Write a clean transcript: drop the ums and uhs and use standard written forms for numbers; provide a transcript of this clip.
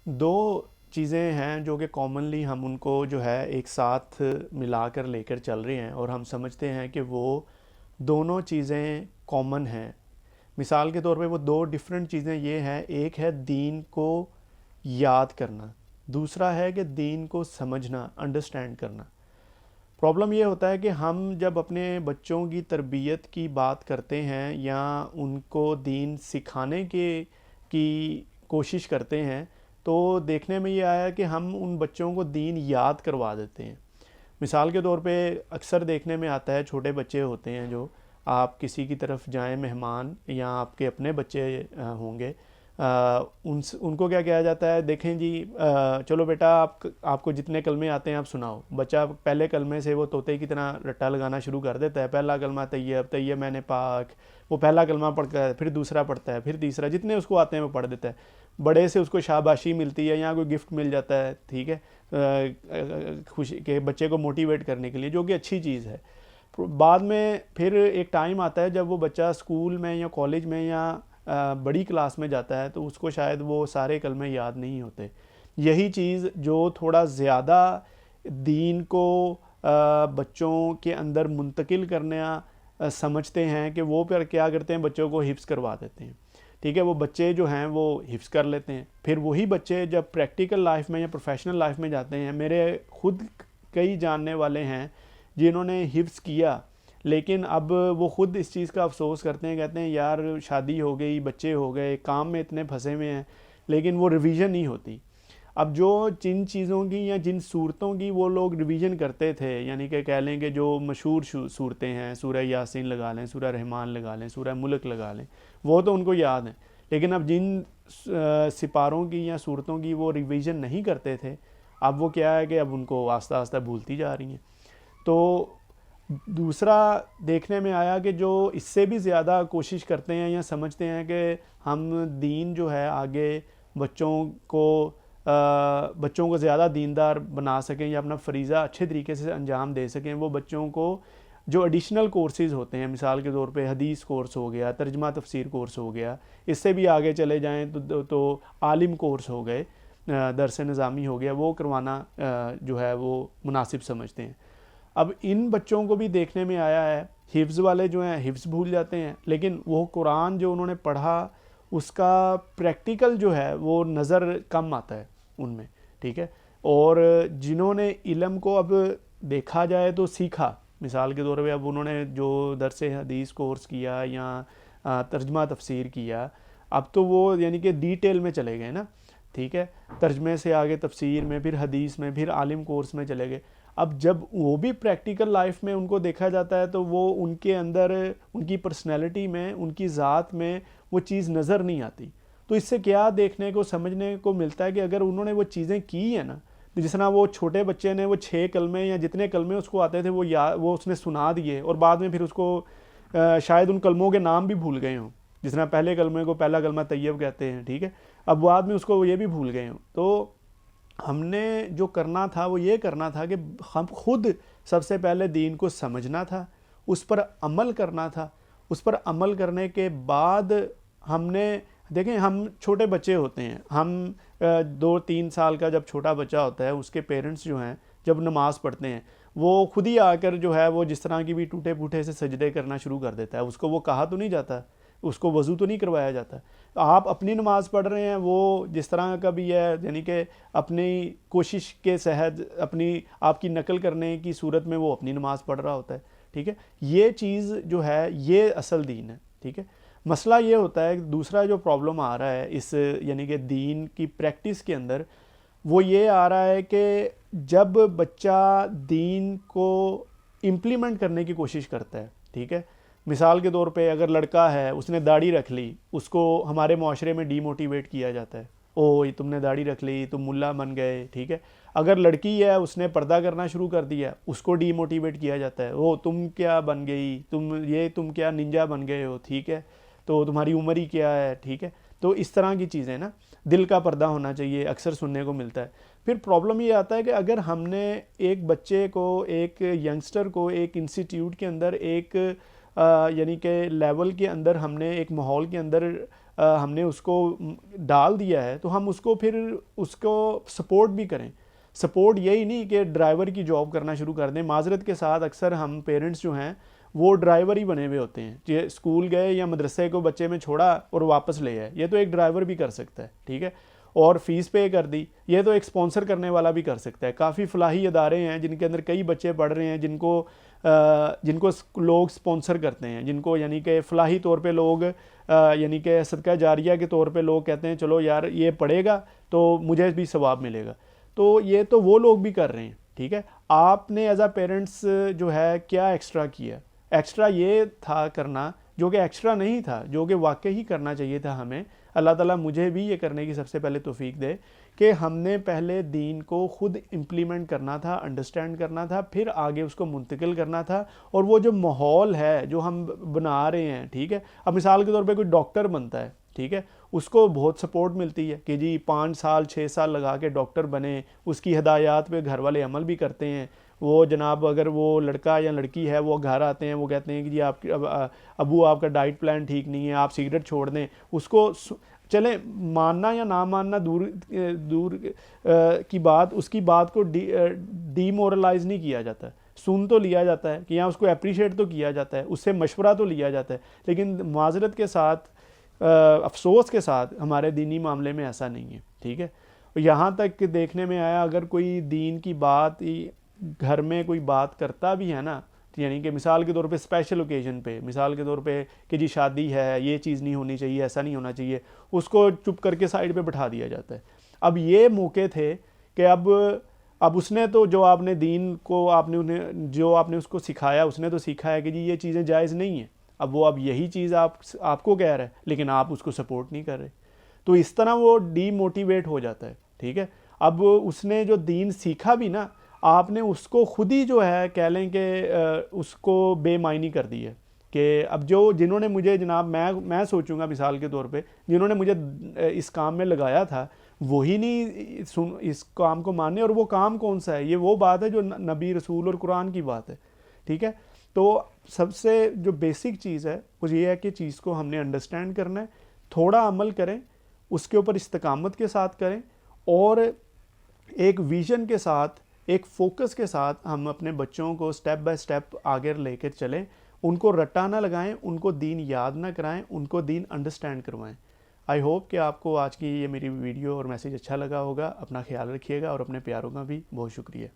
दो चीज़ें हैं जो कि कॉमनली हम उनको जो है एक साथ मिला कर लेकर चल रहे हैं और हम समझते हैं कि वो दोनों चीज़ें कॉमन हैं। मिसाल के तौर पे वो दो डिफरेंट चीज़ें ये हैं, एक है दीन को याद करना, दूसरा है कि दीन को समझना, अंडरस्टैंड करना। प्रॉब्लम ये होता है कि हम जब अपने बच्चों की तरबियत की बात करते हैं या उनको दीन सिखाने के की कोशिश करते हैं, तो देखने में ये आया कि हम उन बच्चों को दीन याद करवा देते हैं। मिसाल के तौर पे अक्सर देखने में आता है, छोटे बच्चे होते हैं जो, आप किसी की तरफ जाएं मेहमान या आपके अपने बच्चे होंगे, उनको क्या किया जाता है, देखें जी चलो बेटा आपको जितने कलमे आते हैं आप सुनाओ। बच्चा पहले कलमे से वो तोते की तरह रट्टा लगाना शुरू कर देता है। पहला कलमा तैयब, तैयब मैंने पाक, वो पहला कलमा पढ़ता है, फिर दूसरा पढ़ता है, फिर तीसरा, जितने उसको आते हैं वो पढ़ देता है। बड़े से उसको शाबाशी मिलती है या कोई गिफ्ट मिल जाता है, ठीक है, खुशी के बच्चे को मोटिवेट करने के लिए, जो कि अच्छी चीज़ है। बाद में फिर एक टाइम आता है जब वो बच्चा स्कूल में या कॉलेज में या बड़ी क्लास में जाता है, तो उसको शायद वो सारे कलमे याद नहीं होते। यही चीज़ जो थोड़ा ज़्यादा दीन को बच्चों के अंदर मुंतकिल करना समझते हैं, कि वो फिर क्या करते हैं, बच्चों को हिफ्स करवा देते हैं। ठीक है, वो बच्चे जो हैं वो हिफ्स कर लेते हैं। फिर वही बच्चे जब प्रैक्टिकल लाइफ में या प्रोफेशनल लाइफ में जाते हैं, मेरे खुद कई जानने वाले हैं जिन्होंने हिफ्स किया, लेकिन अब वो ख़ुद इस चीज़ का अफसोस करते हैं, कहते हैं यार शादी हो गई, बच्चे हो गए, काम में इतने फंसे हुए हैं, लेकिन वो रिवीजन नहीं होती। अब जो जिन चीज़ों की या जिन सूरतों की वो लोग रिवीजन करते थे, यानी कि कह लें कि जो मशहूर सूरतें हैं, सूरह यासीन लगा लें, सूरह रहमान लगा लें, सूरह मुल्क लगा लें, वो तो उनको याद हैं। लेकिन अब जिन सिपारों की या सूरतों की वो रिवीजन नहीं करते थे, अब वो क्या है कि अब उनको आस्ता आस्ता भूलती जा रही हैं। तो दूसरा देखने में आया कि जो इससे भी ज़्यादा कोशिश करते हैं या समझते हैं कि हम दीन जो है आगे बच्चों को बच्चों को ज़्यादा दीनदार बना सकें या अपना फ़रीज़ा अच्छे तरीके से अंजाम दे सकें, वो बच्चों को जो एडिशनल कोर्सेज़ होते हैं, मिसाल के तौर पे हदीस कोर्स हो गया, तर्जमा तफसीर कोर्स हो गया, इससे भी आगे चले जाएं तो आलिम कोर्स हो गए, दरस निज़ामी हो गया, वो करवाना जो है वो मुनासिब समझते हैं। अब इन बच्चों को भी देखने में आया है, हिफ्ज़ वाले जो हैं हिफ्ज़ भूल जाते हैं, लेकिन वो कुरान जो उन्होंने पढ़ा उसका प्रैक्टिकल जो है वो नज़र कम आता है उनमें, ठीक है। और जिन्होंने इल्म को अब देखा जाए तो सीखा, मिसाल के तौर पे अब उन्होंने जो दरस हदीस कोर्स किया या तर्जमा तफसीर किया, अब तो वो यानी कि डिटेल में चले गए ना, ठीक है, तर्जमे से आगे तफसीर में, फिर हदीस में, फिर आलिम कोर्स में चले गए। अब जब वो भी प्रैक्टिकल लाइफ में उनको देखा जाता है, तो वो उनके अंदर उनकी पर्सनैलिटी में, उनकी ज़ात में वो चीज़ नज़र नहीं आती। तो इससे क्या देखने को समझने को मिलता है कि अगर उन्होंने वो चीज़ें की हैं ना, तो जिस तरह वो छोटे बच्चे ने वो 6 कलमे या जितने कलमे उसको आते थे वो उसने सुना दिए, और बाद में फिर उसको शायद उन कलमों के नाम भी भूल गए हों। जिस तरह पहले कलमे को पहला कलमा तैयब कहते हैं, ठीक है, अब बाद में उसको ये भी भूल गए हों। तो हमने जो करना था वो ये करना था कि हम खुद सबसे पहले दीन को समझना था, उस पर अमल करना था। उस पर अमल करने के बाद हमने, देखें हम छोटे बच्चे होते हैं, हम 2-3 साल का जब छोटा बच्चा होता है, उसके पेरेंट्स जो हैं जब नमाज़ पढ़ते हैं, वो खुद ही आकर जो है वो जिस तरह की भी टूटे फूटे से सजदे करना शुरू कर देता है। उसको वो कहा तो नहीं जाता, उसको वज़ू तो नहीं करवाया जाता। आप अपनी नमाज़ पढ़ रहे हैं, वो जिस तरह का भी है, यानी कि अपनी कोशिश के सहज अपनी आपकी नकल करने की सूरत में वो अपनी नमाज़ पढ़ रहा होता है, ठीक है। ये चीज़ जो है ये असल दीन है, ठीक है। मसला ये होता है, दूसरा जो प्रॉब्लम आ रहा है इस यानी कि दीन की प्रैक्टिस के अंदर, वो ये आ रहा है कि जब बच्चा दीन को इम्प्लीमेंट करने की कोशिश करता है, ठीक है, मिसाल के तौर पे अगर लड़का है उसने दाढ़ी रख ली, उसको हमारे माशरे में डीमोटिवेट किया जाता है, ओ ये तुमने दाढ़ी रख ली, तुम मुल्ला बन गए, ठीक है। अगर लड़की है उसने पर्दा करना शुरू कर दिया, उसको डीमोटिवेट किया जाता है, ओ तुम क्या बन गई, तुम क्या निंजा बन गए हो, ठीक है, तो तुम्हारी उम्र ही क्या है, ठीक है। तो इस तरह की चीज़ें ना, दिल का पर्दा होना चाहिए, अक्सर सुनने को मिलता है। फिर प्रॉब्लम ये आता है कि अगर हमने एक बच्चे को, एक यंगस्टर को एक इंस्टीट्यूट के अंदर, एक यानी कि लेवल के अंदर, हमने एक माहौल के अंदर हमने उसको डाल दिया है, तो हम उसको फिर उसको सपोर्ट भी करें। सपोर्ट यही नहीं कि ड्राइवर की जॉब करना शुरू कर दें। माजरत के साथ अक्सर हम पेरेंट्स जो हैं वो ड्राइवर ही बने हुए होते हैं, जो स्कूल गए या मदरसे को बच्चे में छोड़ा और वापस ले आए, ये तो एक ड्राइवर भी कर सकता है, ठीक है, और फ़ीस पे कर दी, ये तो एक स्पॉन्सर करने वाला भी कर सकता है। काफ़ी फलाही अदारे हैं जिनके अंदर कई बच्चे पढ़ रहे हैं, जिनको लोग स्पॉन्सर करते हैं, जिनको यानी कि फ़लाही तौर पे लोग यानी कि सदका जारिया के तौर पे लोग कहते हैं चलो यार ये पढ़ेगा तो मुझे भी सवाब मिलेगा। तो ये तो वो लोग भी कर रहे हैं, ठीक है। आपने एज आ पेरेंट्स जो है क्या एक्स्ट्रा किया? एक्स्ट्रा ये था करना जो कि एक्स्ट्रा नहीं था, जो कि वाकई ही करना चाहिए था हमें। अल्लाह ताला मुझे भी ये करने की सबसे पहले तौफीक दे कि हमने पहले दीन को ख़ुद इम्प्लीमेंट करना था, अंडरस्टैंड करना था, फिर आगे उसको मुंतकिल करना था। और वो जो माहौल है जो हम बना रहे हैं, ठीक है, अब मिसाल के तौर पे कोई डॉक्टर बनता है, ठीक है, उसको बहुत सपोर्ट मिलती है कि जी 5 साल 6 साल लगा के डॉक्टर बने, उसकी हिदायत पे घर वाले अमल भी करते हैं। वो जनाब अगर वो लड़का या लड़की है वो घर आते हैं, वो कहते हैं कि जी आपकी अबू आपका डाइट प्लान ठीक नहीं है, आप सिगरेट छोड़ दें, उसको चले मानना या ना मानना दूर की बात, उसकी बात को डीमोरलाइज नहीं किया जाता, सुन तो लिया जाता है कि यहाँ उसको अप्रिशिएट तो किया जाता है, उससे मशवरा तो लिया जाता है, लेकिन माजरत के साथ अफसोस के साथ हमारे दीनी मामले में ऐसा नहीं है, ठीक है। यहाँ तक कि देखने में आया अगर कोई दीन की बात घर में कोई बात करता भी है ना, तो यानी कि मिसाल के तौर पे स्पेशल ओकेजन पे, मिसाल के तौर पे कि जी शादी है, ये चीज़ नहीं होनी चाहिए, ऐसा नहीं होना चाहिए, उसको चुप करके साइड पे बिठा दिया जाता है। अब ये मौके थे कि अब उसने तो जो आपने दीन को आपने उसको सिखाया, उसने तो सीखा है कि जी ये चीज़ें जायज़ नहीं है। अब यही चीज़ आपको कह रहा है, लेकिन आप उसको सपोर्ट नहीं कर रहे, तो इस तरह वो डीमोटिवेट हो जाता है, ठीक है। अब उसने जो दीन सीखा भी ना, आपने उसको खुद ही जो है कह लें कि उसको बेमायनी कर दी है कि अब जिन्होंने मुझे जनाब मैं सोचूंगा मिसाल के तौर पे जिन्होंने मुझे इस काम में लगाया था वही नहीं इस काम को माने, और वो काम कौन सा है? ये वो बात है जो नबी रसूल और कुरान की बात है, ठीक है। तो सबसे जो बेसिक चीज़ है वो ये है कि चीज़ को हमने अंडरस्टैंड करना है, थोड़ा अमल करें, उसके ऊपर इस्तकामत के साथ करें, और एक विजन के साथ, एक फोकस के साथ हम अपने बच्चों को स्टेप बाय स्टेप आगे लेकर चलें। उनको रट्टा ना लगाएं, उनको दीन याद ना कराएं, उनको दीन अंडरस्टैंड करवाएं। आई होप कि आपको आज की ये मेरी वीडियो और मैसेज अच्छा लगा होगा। अपना ख्याल रखिएगा और अपने प्यारों का भी बहुत शुक्रिया।